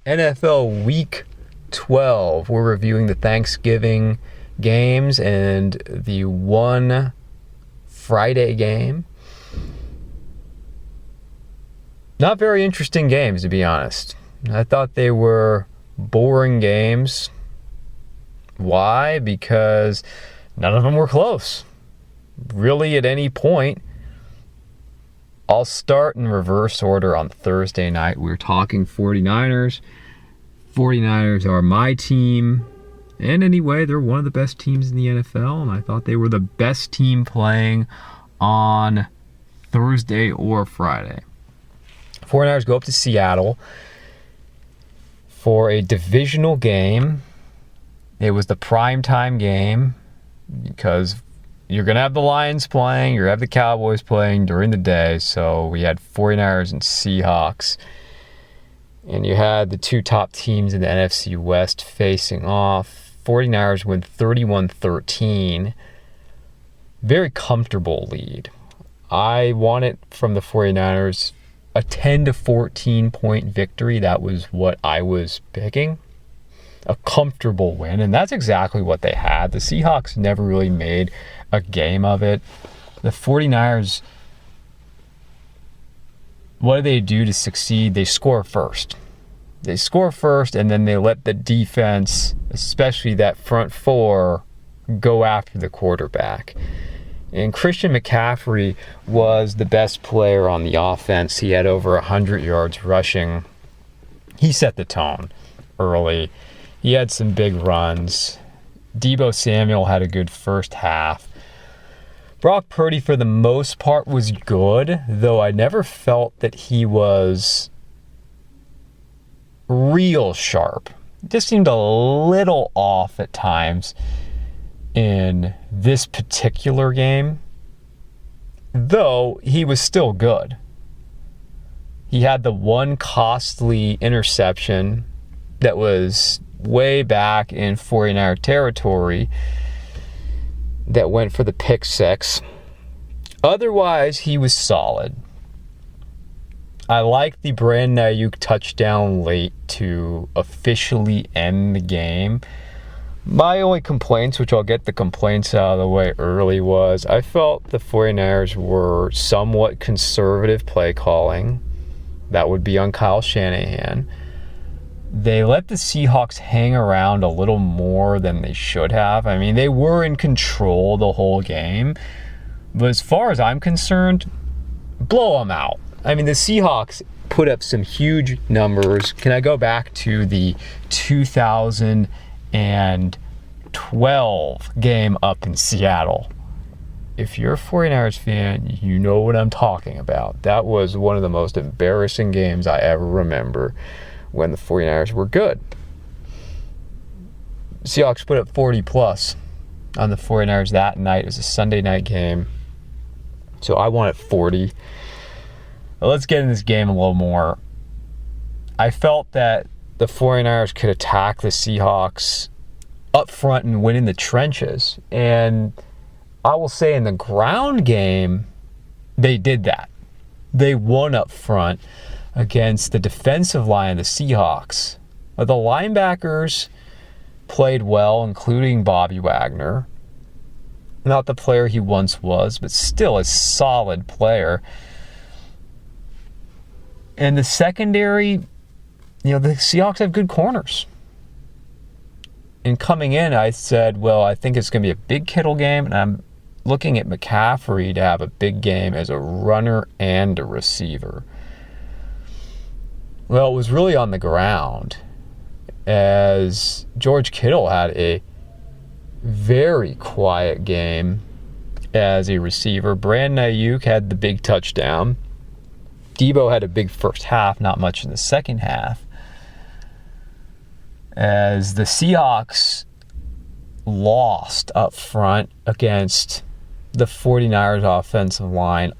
NFL Week 12. We're reviewing the Thanksgiving games and the one Friday game. Not very interesting games, to be honest. I thought they were boring games. Why? Because none of them were close. Really, at any point. I'll start in reverse order on Thursday night. We're talking 49ers. 49ers are my team. And anyway, they're one of the best teams in the NFL. And I thought they were the best team playing on Thursday or Friday. 49ers go up to Seattle for a divisional game. It was the primetime game because you're going to have the Lions playing, you're going to have the Cowboys playing during the day. So we had 49ers and Seahawks. And you had the two top teams in the NFC West facing off. 49ers win 31-13. Very comfortable lead. I wanted from the 49ers a 10-14 point victory. That was what I was picking. A comfortable win, and that's exactly what they had. The Seahawks never really made a game of it. The 49ers, what do they do to succeed? They score first. They score first, and then they let the defense, especially that front four, go after the quarterback. And Christian McCaffrey was the best player on the offense. He had over 100 yards rushing. He set the tone early. He had some big runs. Deebo Samuel had a good first half. Brock Purdy, for the most part, was good, though I never felt that he was real sharp. It just seemed a little off at times in this particular game, though he was still good. He had the one costly interception that was way back in 49er territory that went for the pick six. Otherwise, he was solid. I liked the Brandon Ayuk touchdown late to officially end the game. My only complaints, which I'll get the complaints out of the way early, was I felt the 49ers were somewhat conservative play calling. That would be on Kyle Shanahan. They let the Seahawks hang around a little more than they should have. I mean, they were in control the whole game. But as far as I'm concerned, blow them out. I mean, the Seahawks put up some huge numbers. Can I go back to the 2012 game up in Seattle? If you're a 49ers fan, you know what I'm talking about. That was one of the most embarrassing games I ever remember, when the 49ers were good. Seahawks put up 40 plus on the 49ers that night. It was a Sunday night game. So I wanted 40. But let's get in this game a little more. I felt that the 49ers could attack the Seahawks up front and win in the trenches. And I will say in the ground game, they did that. They won up front against the defensive line of the Seahawks. The linebackers played well, including Bobby Wagner. Not the player he once was, but still a solid player. And the secondary, the Seahawks have good corners. And coming in, I said, well, I think it's going to be a big Kittle game, and I'm looking at McCaffrey to have a big game as a runner and a receiver. Well, it was really on the ground, as George Kittle had a very quiet game as a receiver. Brandon Ayuk had the big touchdown. Deebo had a big first half, not much in the second half. As the Seahawks lost up front against the 49ers offensive line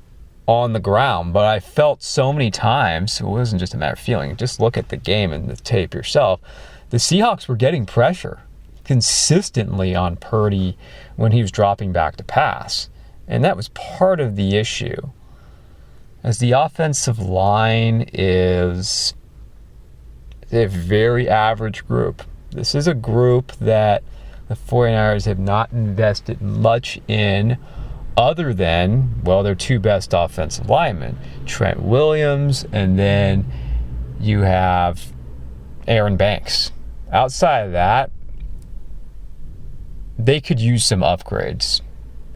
on the ground. But I felt so many times, it wasn't just a matter of feeling, just look at the game and the tape yourself, the Seahawks were getting pressure consistently on Purdy when he was dropping back to pass. And that was part of the issue. As the offensive line is a very average group. This is a group that the 49ers have not invested much in other than, well, their two best offensive linemen, Trent Williams, and then you have Aaron Banks. Outside of that, they could use some upgrades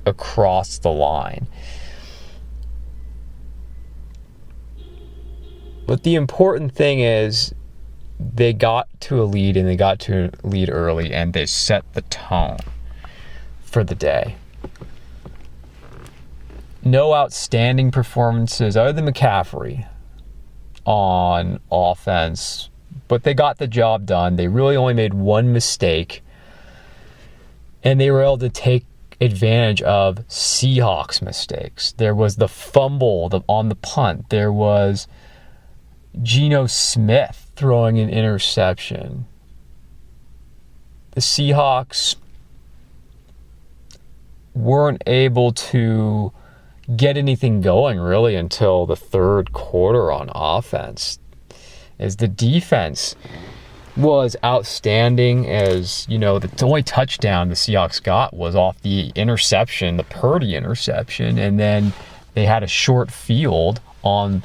across the line. But the important thing is they got to a lead, and they got to a lead early, and they set the tone for the day. No outstanding performances other than McCaffrey on offense, but they got the job done. They really only made one mistake, and they were able to take advantage of Seahawks mistakes. There was the fumble on the punt. There was Geno Smith throwing an interception. The Seahawks weren't able to get anything going really until the third quarter on offense, as the defense was outstanding. As you know, the only touchdown the Seahawks got was off the interception, the Purdy interception, and then they had a short field on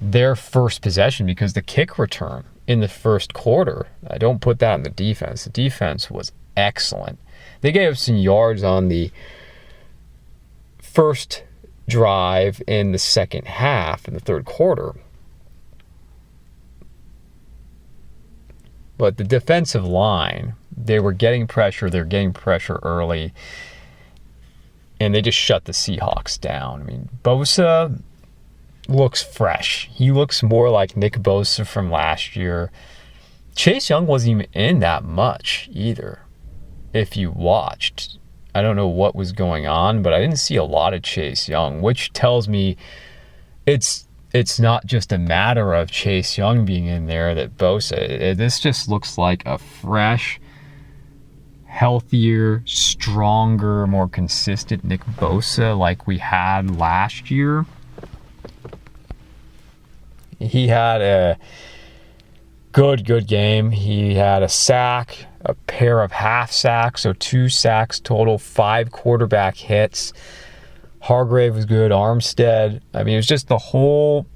their first possession because the kick return in the first quarter. I don't put that in the defense. The defense was excellent. They gave up some yards on the first drive in the second half in the third quarter. But the defensive line, they were getting pressure. They're getting pressure early, and they just shut the Seahawks down. I mean, Bosa looks fresh. He looks more like Nick Bosa from last year. Chase Young wasn't even in that much either. If you watched, I don't know what was going on, but I didn't see a lot of Chase Young, which tells me it's not just a matter of Chase Young being in there, that Bosa, this just looks like a fresh, healthier, stronger, more consistent Nick Bosa like we had last year. He had a good game. He had a sack, a pair of half sacks, so 2 sacks total, 5 quarterback hits. Hargrave was good. Armstead. I mean, it was just the whole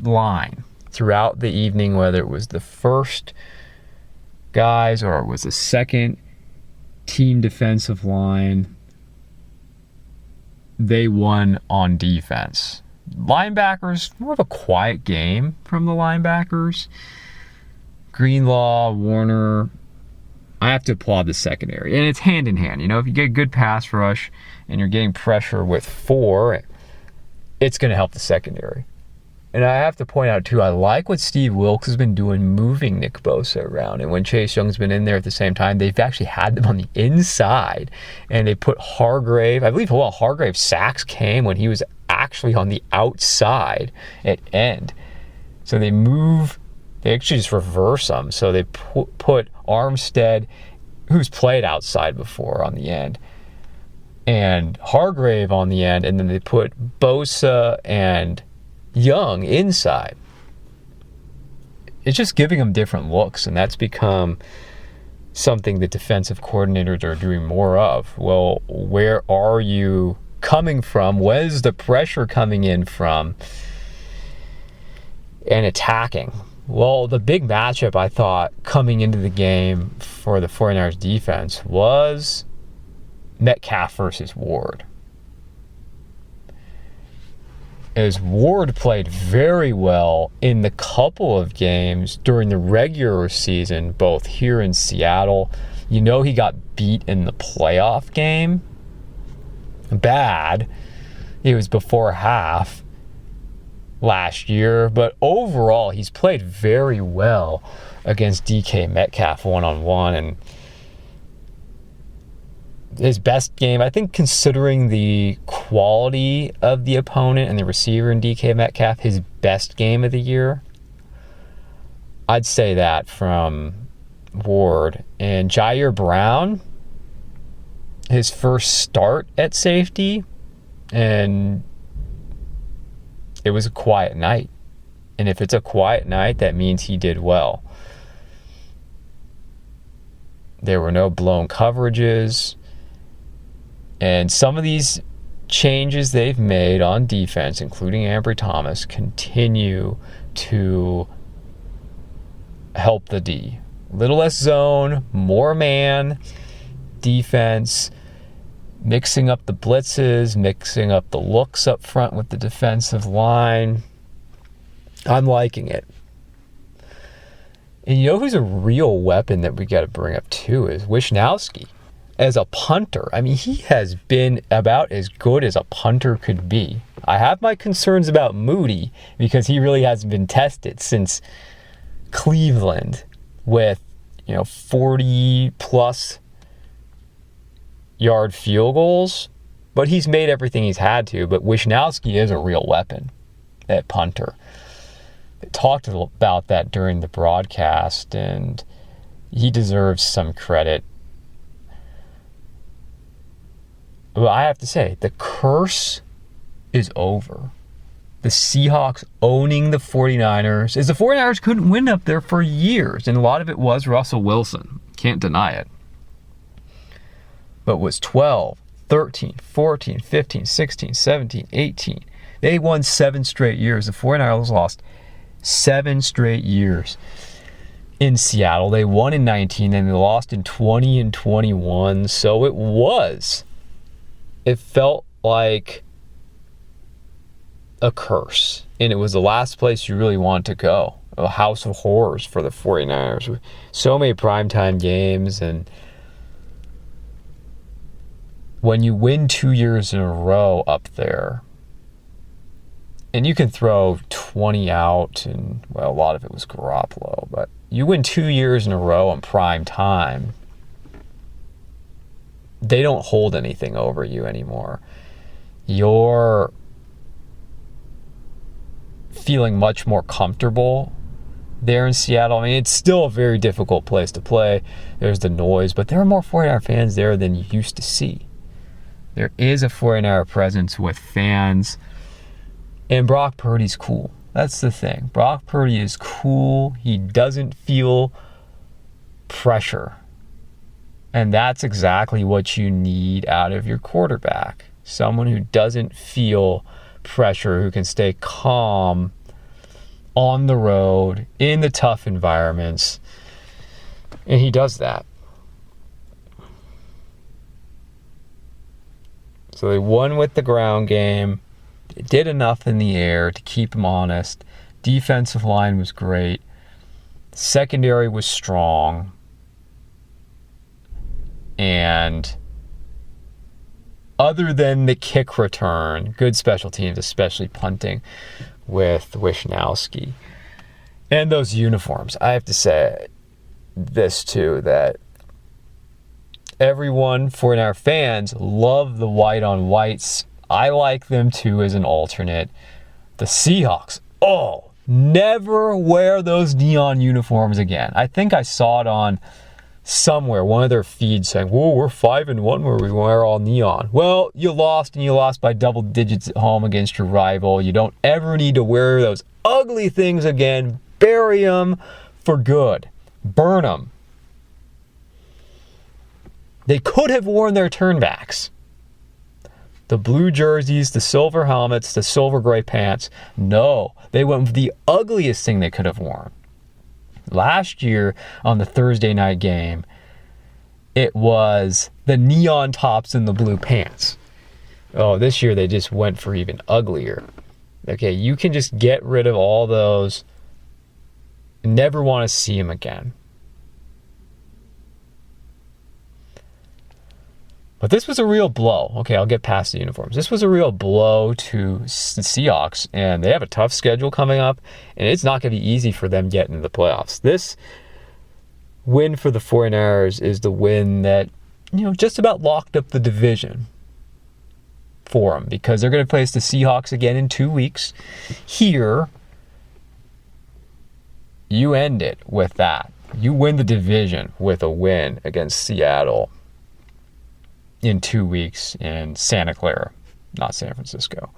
line throughout the evening, whether it was the first guys or it was the second team defensive line, they won on defense. Linebackers, more of a quiet game from the linebackers. Greenlaw, Warner, I have to applaud the secondary. And it's hand in hand. You know, if you get a good pass rush and you're getting pressure with 4, it's going to help the secondary. And I have to point out, too, I like what Steve Wilkes has been doing, moving Nick Bosa around. And when Chase Young's been in there at the same time, they've actually had them on the inside. And they put Hargrave, I believe, Hargrave's sacks came when he was actually on the outside at end. So they actually just reverse them. So they put Armstead, who's played outside before, on the end, and Hargrave on the end, and then they put Bosa and Young inside. It's just giving them different looks, and that's become something that defensive coordinators are doing more of. Well, where are you coming from? Where's the pressure coming in from? And attacking. Well, the big matchup, I thought, coming into the game for the 49ers defense was Metcalf versus Ward. As Ward played very well in the couple of games during the regular season, both here in Seattle. You know, he got beat in the playoff game. Bad. It was before half last year, but overall he's played very well against DK Metcalf one-on-one, and his best game, I think, considering the quality of the opponent and the receiver in DK Metcalf, his best game of the year. I'd say that from Ward. And Jair Brown, his first start at safety, and it was a quiet night. And if it's a quiet night, that means he did well. There were no blown coverages. And some of these changes they've made on defense, including Ambry Thomas, continue to help the D. A little less zone, more man defense, mixing up the blitzes, mixing up the looks up front with the defensive line. I'm liking it. And you know who's a real weapon that we got to bring up too is Wishnowsky. As a punter, I mean, he has been about as good as a punter could be. I have my concerns about Moody because he really hasn't been tested since Cleveland with, 40 plus yard field goals, but he's made everything he's had to. But Wishnowsky is a real weapon at punter. They talked about that during the broadcast, and he deserves some credit. Well, I have to say, the curse is over. The Seahawks owning the 49ers, as the 49ers couldn't win up there for years, and a lot of it was Russell Wilson. Can't deny it. But it was 12, 13, 14, 15, 16, 17, 18. They won 7 straight years. The 49ers lost 7 straight years in Seattle. They won in 19, and they lost in 20 and 21. So it felt like a curse. And it was the last place you really want to go. A house of horrors for the 49ers. So many primetime games, and when you win 2 years in a row up there, and you can throw 20 out, and, well, a lot of it was Garoppolo, but you win 2 years in a row in prime time, they don't hold anything over you anymore. You're feeling much more comfortable there in Seattle. I mean, it's still a very difficult place to play. There's the noise, but there are more 49er fans there than you used to see. There is a 49er presence with fans. And Brock Purdy's cool. That's the thing. Brock Purdy is cool. He doesn't feel pressure. And that's exactly what you need out of your quarterback. Someone who doesn't feel pressure, who can stay calm on the road, in the tough environments. And he does that. So they won with the ground game. They did enough in the air to keep him honest. Defensive line was great. Secondary was strong. And other than the kick return, good special teams, especially punting with Wishnowsky. And those uniforms. I have to say this too, that everyone, 49er fans, love the white on whites. I like them too as an alternate. The Seahawks, never wear those neon uniforms again. I think I saw it on somewhere, one of their feeds saying, whoa, we're 5-1 where we wear all neon. Well, you lost, and you lost by double digits at home against your rival. You don't ever need to wear those ugly things again. Bury them for good. Burn them. They could have worn their turnbacks. The blue jerseys, the silver helmets, the silver gray pants. No, they went with the ugliest thing they could have worn. Last year on the Thursday night game, it was the neon tops and the blue pants. This year they just went for even uglier. Okay, you can just get rid of all those. Never want to see them again. But this was a real blow. Okay, I'll get past the uniforms. This was a real blow to the Seahawks, and they have a tough schedule coming up, and it's not going to be easy for them getting into the playoffs. This win for the 49ers is the win that, just about locked up the division for them, because they're going to face the Seahawks again in 2 weeks. Here, you end it with that. You win the division with a win against Seattle in 2 weeks in Santa Clara, not San Francisco.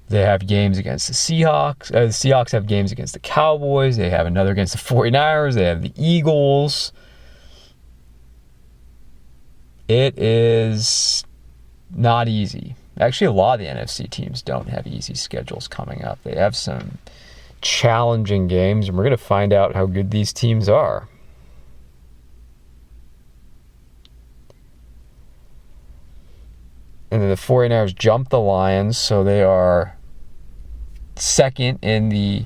They have games against the Seahawks. The Seahawks have games against the Cowboys. They have another against the 49ers. They have the Eagles. It is not easy. Actually, a lot of the NFC teams don't have easy schedules coming up. They have some challenging games, and we're going to find out how good these teams are. And then the 49ers jumped the Lions, so they are second in the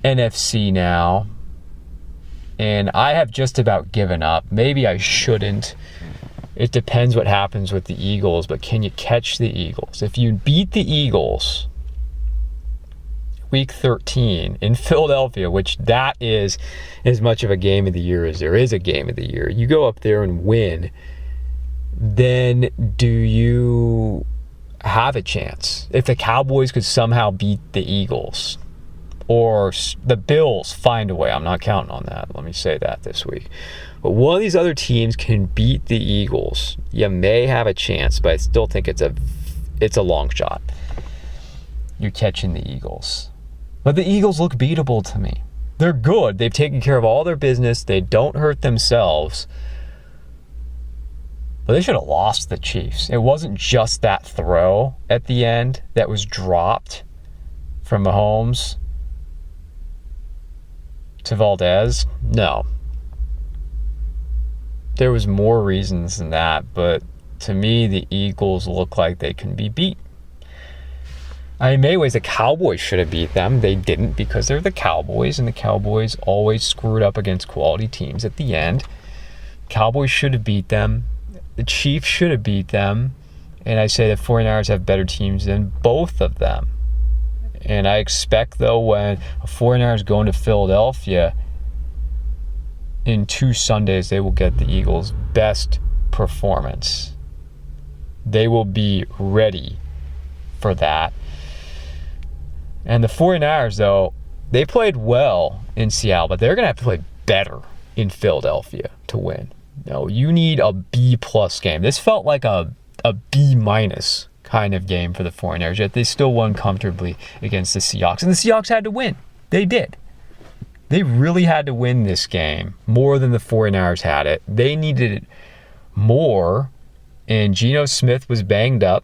NFC now. And I have just about given up. Maybe I shouldn't. It depends what happens with the Eagles, but can you catch the Eagles? If you beat the Eagles week 13 in Philadelphia, which that is as much of a game of the year as there is a game of the year, you go up there and win, then do you have a chance? If the Cowboys could somehow beat the Eagles, or the Bills find a way, I'm not counting on that, let me say that this week, but one of these other teams can beat the Eagles, you may have a chance, but I still think it's a long shot. You're catching the Eagles. But the Eagles look beatable to me. They're good. They've taken care of all their business. They don't hurt themselves. But they should have lost the Chiefs. It wasn't just that throw at the end that was dropped from Mahomes to Valdez. No. There was more reasons than that, but to me, the Eagles look like they can be beat. In many ways, the Cowboys should have beat them. They didn't because they're the Cowboys, and the Cowboys always screwed up against quality teams at the end. Cowboys should have beat them. The Chiefs should have beat them. And I say the 49ers have better teams than both of them. And I expect, though, when a 49ers go into Philadelphia in 2 Sundays, they will get the Eagles' best performance. They will be ready for that. And the 49ers, though, they played well in Seattle, but they're going to have to play better in Philadelphia to win. No, you need a B-plus game. This felt like a B-minus kind of game for the 49ers, yet they still won comfortably against the Seahawks. And the Seahawks had to win. They did. They really had to win this game more than the 49ers had it. They needed it more, and Geno Smith was banged up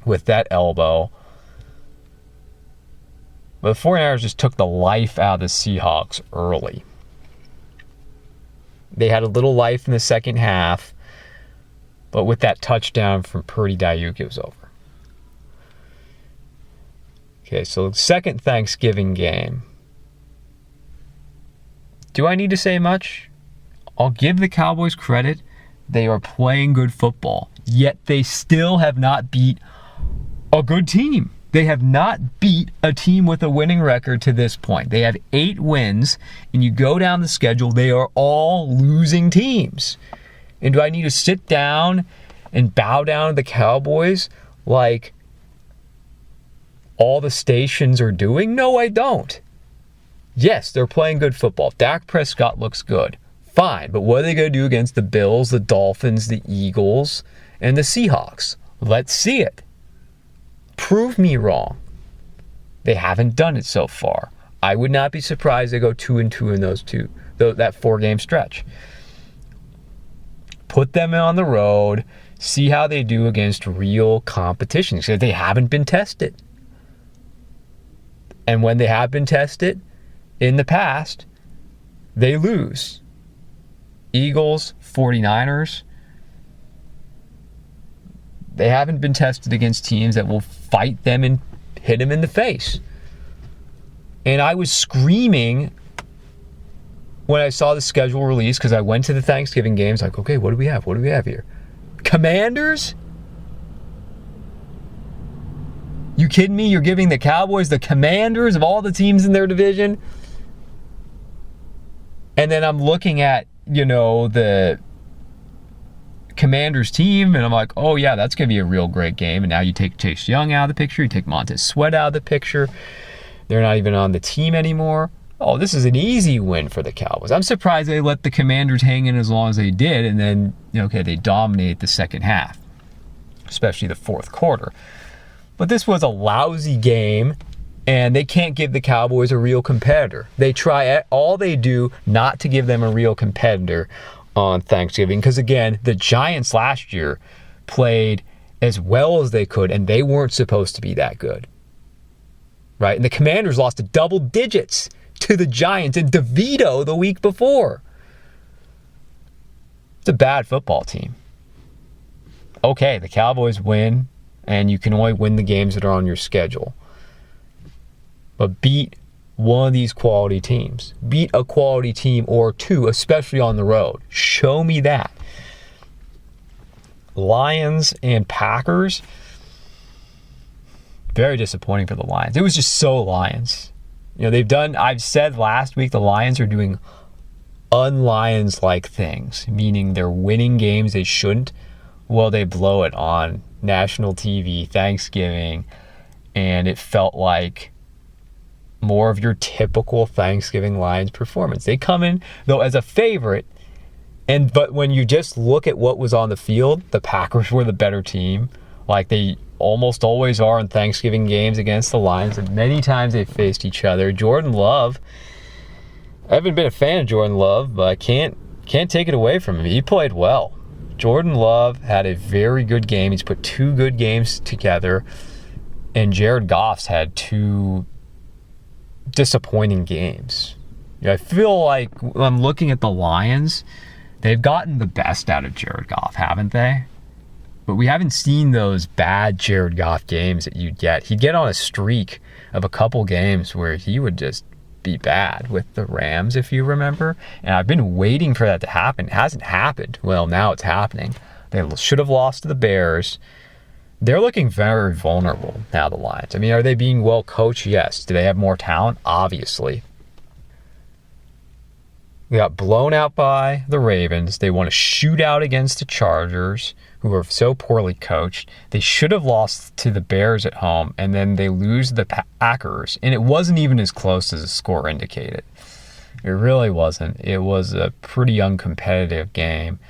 with that elbow. But the 49ers just took the life out of the Seahawks early. They had a little life in the second half, but with that touchdown from Purdy Ayuk, it was over. Okay, so second Thanksgiving game. Do I need to say much? I'll give the Cowboys credit. They are playing good football, yet they still have not beat a good team. They have not beat a team with a winning record to this point. They have 8 wins, and you go down the schedule, they are all losing teams. And do I need to sit down and bow down to the Cowboys like all the stations are doing? No, I don't. Yes, they're playing good football. Dak Prescott looks good. Fine, but what are they going to do against the Bills, the Dolphins, the Eagles, and the Seahawks? Let's see it. Prove me wrong. They haven't done it so far. I would not be surprised they go 2-2 in that 4-game stretch. Put them on the road, see how they do against real competition, because they haven't been tested. And when they have been tested in the past, they lose. Eagles, 49ers, they haven't been tested against teams that will fight them and hit them in the face. And I was screaming when I saw the schedule release, because I went to the Thanksgiving games, like, okay, what do we have? What do we have here? Commanders? You kidding me? You're giving the Cowboys the Commanders of all the teams in their division? And then I'm looking at, the Commanders team, and I'm like, oh yeah, that's going to be a real great game. And now you take Chase Young out of the picture, you take Montez Sweat out of the picture. They're not even on the team anymore. Oh, this is an easy win for the Cowboys. I'm surprised they let the Commanders hang in as long as they did, and then, they dominate the second half, especially the fourth quarter. But this was a lousy game, and they can't give the Cowboys a real competitor. They try all they do not to give them a real competitor on Thanksgiving. Because again, the Giants last year played as well as they could, and they weren't supposed to be that good. Right? And the Commanders lost to double digits to the Giants in DeVito the week before. It's a bad football team. Okay, the Cowboys win, and you can only win the games that are on your schedule. But beat one of these quality teams. Beat a quality team or two, especially on the road. Show me that. Lions and Packers. Very disappointing for the Lions. It was just so Lions. You know, I've said last week the Lions are doing un-Lions-like things, meaning they're winning games they shouldn't. Well, they blow it on national TV, Thanksgiving, and it felt like more of your typical Thanksgiving Lions performance. They come in, though, as a favorite, but when you just look at what was on the field, the Packers were the better team, like they almost always are in Thanksgiving games against the Lions, and many times they've faced each other. Jordan Love, I haven't been a fan of Jordan Love, but I can't take it away from him. He played well. Jordan Love had a very good game. He's put two good games together, and Jared Goff's had two disappointing games. You know, I feel like when I'm looking at the Lions, they've gotten the best out of Jared Goff, haven't they? But we haven't seen those bad Jared Goff games that you'd get. He'd get on a streak of a couple games where he would just be bad with the Rams, if you remember. And I've been waiting for that to happen. It hasn't happened. Well, now it's happening. They should have lost to the Bears. They're looking very vulnerable now, the Lions. I mean, are they being well coached? Yes. Do they have more talent? Obviously. They got blown out by the Ravens. They won a shootout against the Chargers, who are so poorly coached. They should have lost to the Bears at home, and then they lose the Packers. And it wasn't even as close as the score indicated. It really wasn't. It was a pretty uncompetitive game.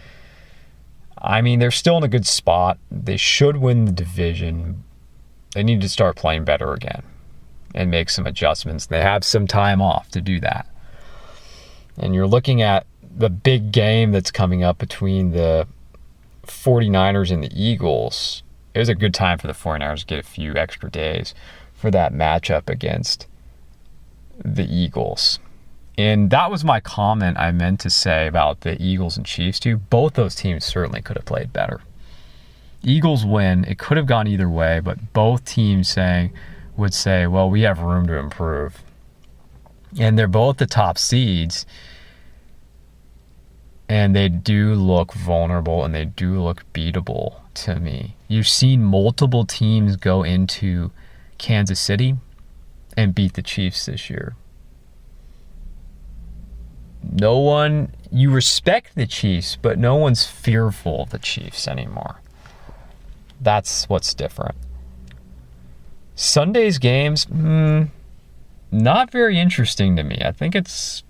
I mean, they're still in a good spot. They should win the division. They need to start playing better again and make some adjustments. They have some time off to do that. And you're looking at the big game that's coming up between the 49ers and the Eagles. It was a good time for the 49ers to get a few extra days for that matchup against the Eagles. And that was my comment I meant to say about the Eagles and Chiefs too. Both those teams certainly could have played better. Eagles win. It could have gone either way, but both teams would say, well, we have room to improve. And they're both the top seeds. And they do look vulnerable and they do look beatable to me. You've seen multiple teams go into Kansas City and beat the Chiefs this year. You respect the Chiefs, but no one's fearful of the Chiefs anymore. That's what's different. Sunday's games, not very interesting to me. I think it's,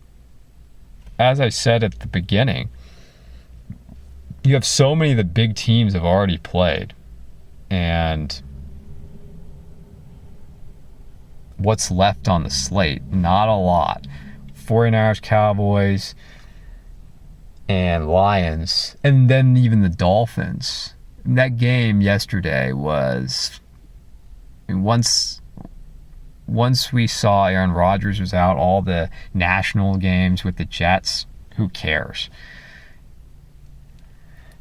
as I said at the beginning, you have so many of the big teams have already played. And what's left on the slate? Not a lot. 49ers, Cowboys, and Lions. And then even the Dolphins. That game yesterday was, once we saw Aaron Rodgers was out, all the national games with the Jets, who cares?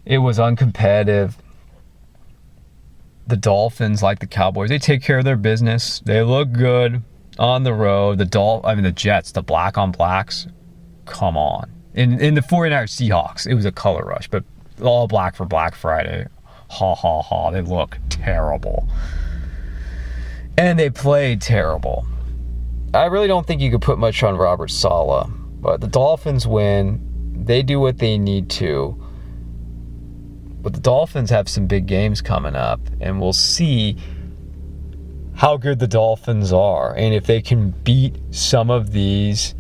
It was uncompetitive. The Dolphins, like the Cowboys, they take care of their business. They look good on the road. The Jets, the black on blacks, come on. In the 49ers Seahawks, it was a color rush, but all black for Black Friday. Ha ha ha. They look terrible. And they played terrible. I really don't think you could put much on Robert Saleh, but the Dolphins win. They do what they need to. But the Dolphins have some big games coming up, and we'll see how good the Dolphins are and if they can beat some of these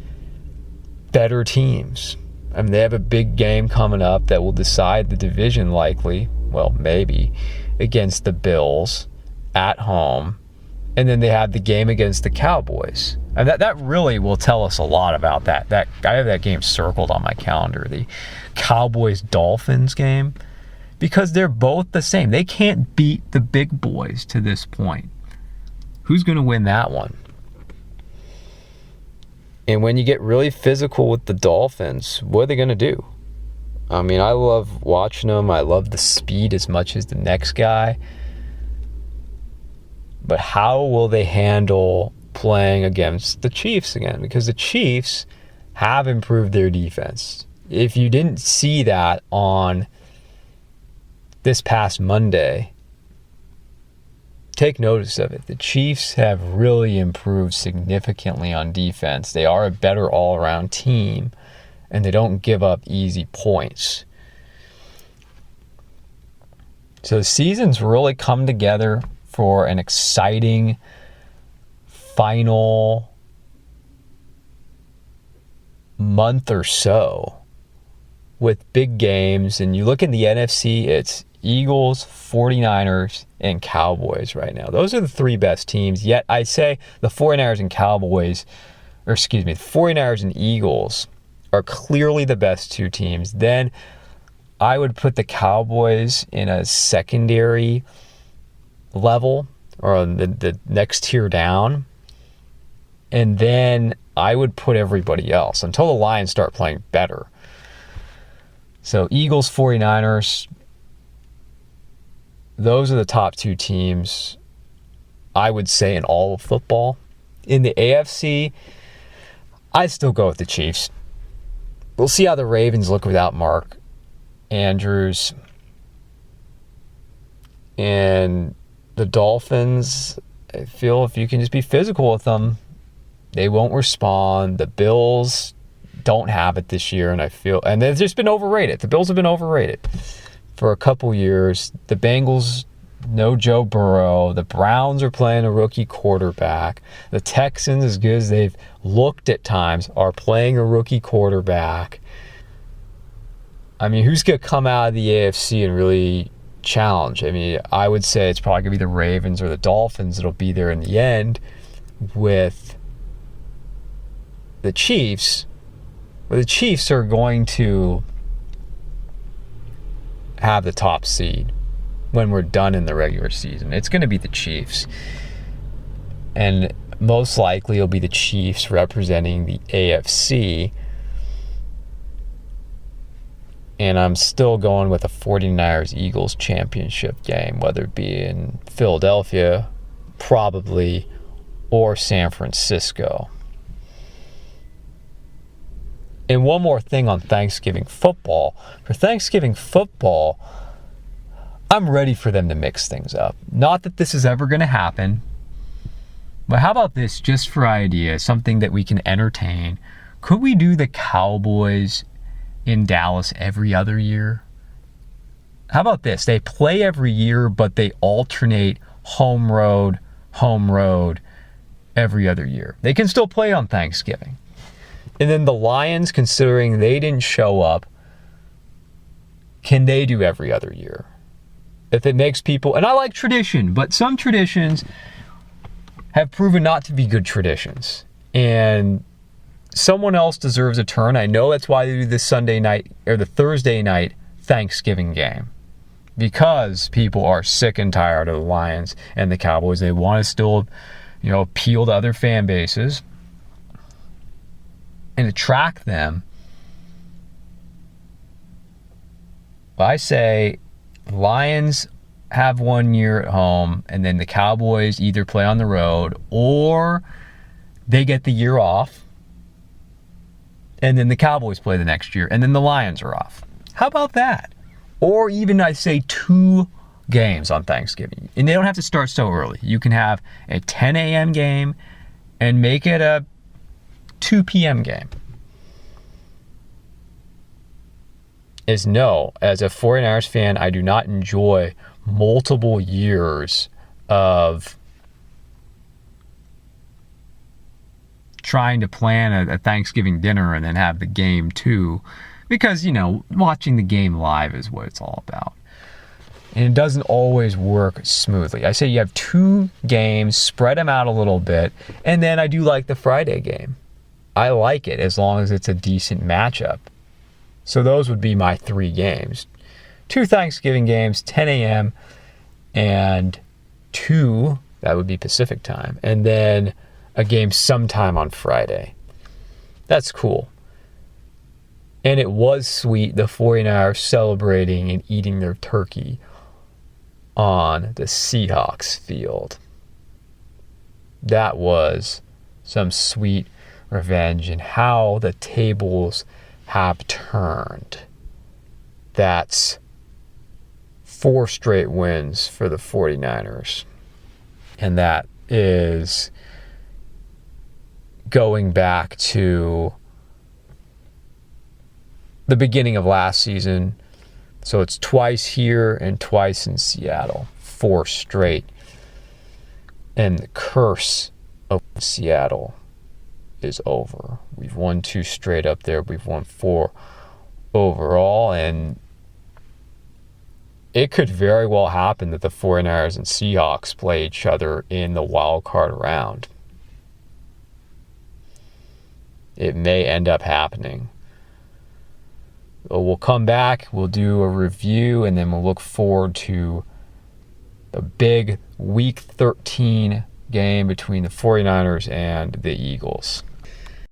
better teams. I mean, they have a big game coming up that will decide the division likely, well, maybe, against the Bills. at home, and then they have the game against the Cowboys. And that really will tell us a lot about that. I have that game circled on my calendar, the Cowboys-Dolphins game, because they're both the same. They can't beat the big boys to this point. Who's going to win that one? And when you get really physical with the Dolphins, what are they going to do? I mean, I love watching them. I love the speed as much as the next guy. But how will they handle playing against the Chiefs again? Because the Chiefs have improved their defense. If you didn't see that on this past Monday, take notice of it. The Chiefs have really improved significantly on defense. They are a better all-around team, and they don't give up easy points. So the season's really come together for an exciting final month or so with big games. And you look in the NFC, it's Eagles, 49ers, and Cowboys right now. Those are the three best teams. Yet I say the 49ers and Cowboys, the 49ers and Eagles are clearly the best two teams. Then I would put the Cowboys in a secondary level, or the next tier down. And then I would put everybody else until the Lions start playing better. So Eagles, 49ers, those are the top two teams, I would say, in all of football. In the AFC, I'd still go with the Chiefs. We'll see how the Ravens look without Mark Andrews. And the Dolphins, I feel if you can just be physical with them, they won't respond. The Bills don't have it this year, and they've just been overrated. The Bills have been overrated for a couple years. The Bengals, no Joe Burrow. The Browns are playing a rookie quarterback. The Texans, as good as they've looked at times, are playing a rookie quarterback. I mean, who's going to come out of the AFC and really challenge? I mean, I would say it's probably going to be the Ravens or the Dolphins that'll be there in the end, with the Chiefs. Well, the Chiefs are going to have the top seed when we're done in the regular season. It's going to be the Chiefs. And most likely it'll be the Chiefs representing the AFC. And I'm still going with a 49ers-Eagles championship game, whether it be in Philadelphia, probably, or San Francisco. And one more thing on Thanksgiving football. For Thanksgiving football, I'm ready for them to mix things up. Not that this is ever going to happen, but how about this, just for idea, something that we can entertain? Could we do the Cowboys in Dallas every other year? How about this? They play every year, but they alternate home road every other year. They can still play on Thanksgiving. And then the Lions, considering they didn't show up, can they do every other year? If it makes people, and I like tradition, but some traditions have proven not to be good traditions. And someone else deserves a turn. I know that's why they do this Sunday night or the Thursday night Thanksgiving game, because people are sick and tired of the Lions and the Cowboys. They want to still, appeal to other fan bases and attract them. But I say Lions have 1 year at home, and then the Cowboys either play on the road or they get the year off, and then the Cowboys play the next year, and then the Lions are off. How about that? Or even, I say, 2 games on Thanksgiving. And they don't have to start so early. You can have a 10 a.m. game and make it a 2 p.m. game. As a 49ers fan, I do not enjoy multiple years of trying to plan a Thanksgiving dinner and then have the game too, because, watching the game live is what it's all about. And it doesn't always work smoothly. I say you have 2 games, spread them out a little bit, and then I do like the Friday game. I like it as long as it's a decent matchup. So those would be my 3 games. 2 Thanksgiving games, 10 a.m. and 2, that would be Pacific time, and then a game sometime on Friday. That's cool. And it was sweet, the 49ers celebrating and eating their turkey on the Seahawks field. That was some sweet revenge, and how the tables have turned. That's 4 straight wins for the 49ers. And that is going back to the beginning of last season. So it's twice here and twice in Seattle. 4 straight. And the curse of Seattle is over. We've won 2 straight up there. We've won 4 overall. And it could very well happen that the 49ers and Seahawks play each other in the wild card round. It may end up happening. We'll come back, we'll do a review, and then we'll look forward to the big Week 13 game between the 49ers and the Eagles.